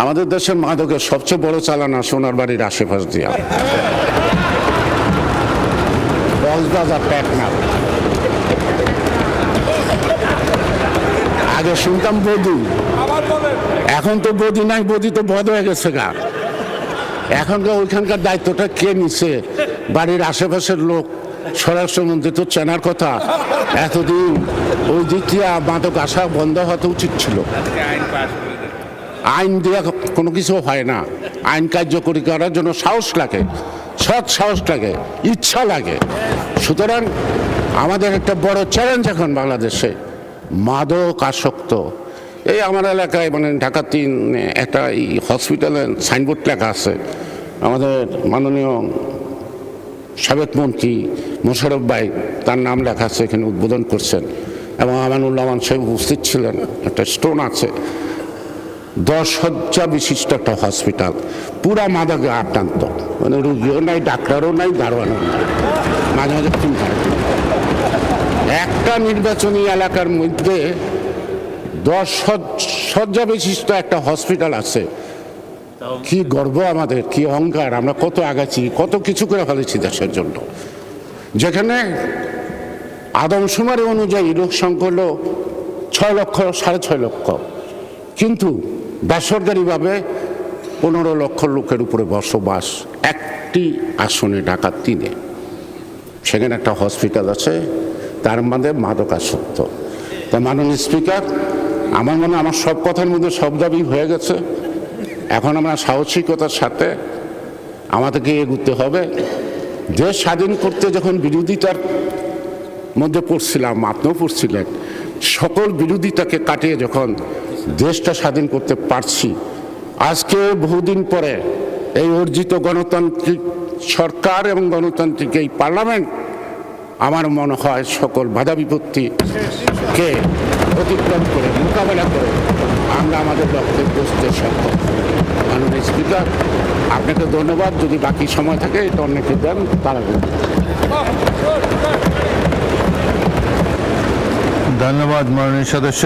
আমাদের দেশের মাদকের সবচেয়ে বড় চালানা সোনার বাড়ির আশেপাশ দিয়া কক্সবাজার টেকনাফ। আগে শুনতাম বদি, এখন তো বদি নাই, বদি তো বদ হয়ে গেছে গা। এখনকার ওইখানকার দায়িত্বটা কে নিছে? বাড়ির আশেপাশের লোক। স্বরাষ্ট্রমন্ত্রী তো চেনার কথা। এতদিন ওই দিক দিয়ে মাদক আসা বন্ধ হতে উচিত ছিল। আইন দিয়ে কোনো কিছু হয় না। আইন কার্যকরী করার জন্য সাহস লাগে, সৎ সাহস লাগে, ইচ্ছা লাগে। সুতরাং আমাদের একটা বড় চ্যালেঞ্জ এখন বাংলাদেশে মাদক আসক্ত। এই আমার এলাকায় মানে ঢাকা ৩ একটা হসপিটালে সাইনবোর্ড লেখা আছে। আমাদের মাননীয় সাবেক মন্ত্রী মোশাররফ ভাই তার নাম লেখা আছে, এখানে উদ্বোধন করছেন এবং আমানুল্লাহ মান সাহেব উপস্থিত ছিলেন। একটা স্টোন আছে, 10 শয্যা বিশিষ্ট একটা হসপিটাল, পুরা মাদকে আক্রান্ত। মানে রুগীও নাই, ডাক্তারও নাই, দারোয়ানও নাই, মাঝে মাঝে একটা নির্বাচনী এলাকার মধ্যে 10 শয্যা বিশিষ্ট একটা হসপিটাল আছে। কি গর্ব আমাদের, কি অহংকার! আমরা কত আগাচ্ছি, কত কিছু করে ফেলেছি দেশের জন্য। যেখানে আদমশুমারি অনুযায়ী লোক সংখ্যা হলো 6 লক্ষ, 6.5 লক্ষ, কিন্তু বেসরকারিভাবে 15 লক্ষ লোকের উপরে বসবাস একটি আসনে, ঢাকা 3-এ। সেখানে একটা হসপিটাল আছে, তার মধ্যে মাদক আসক্ত। তা মাননীয় স্পিকার, আমার মনে হয় আমার সব কথার মধ্যে সব দাবি হয়ে গেছে। এখন আমরা সাহসিকতার সাথে আমাদেরকে এগুতে হবে। দেশ স্বাধীন করতে যখন বিরোধিতার মধ্যে পড়ছিলাম, আপনিও পড়ছিলেন, সকল বিরোধিতাকে কাটিয়ে যখন দেশটা স্বাধীন করতে পারছি, আজকে বহুদিন পরে এই অর্জিত গণতান্ত্রিক সরকার এবং গণতান্ত্রিক এই পার্লামেন্ট আমার মনে হয় সকল বাধা বিপত্তিকে অতিক্রম করে, মোকাবেলা করে আমরা আমাদের লক্ষ্যে পৌঁছতে সক্ষম। মাননীয় স্পিকার, আপনাকে ধন্যবাদ। যদি বাকি সময় থাকে এটা অনেকে দেন, তারা ধন্যবাদ মাননীয় সদস্য।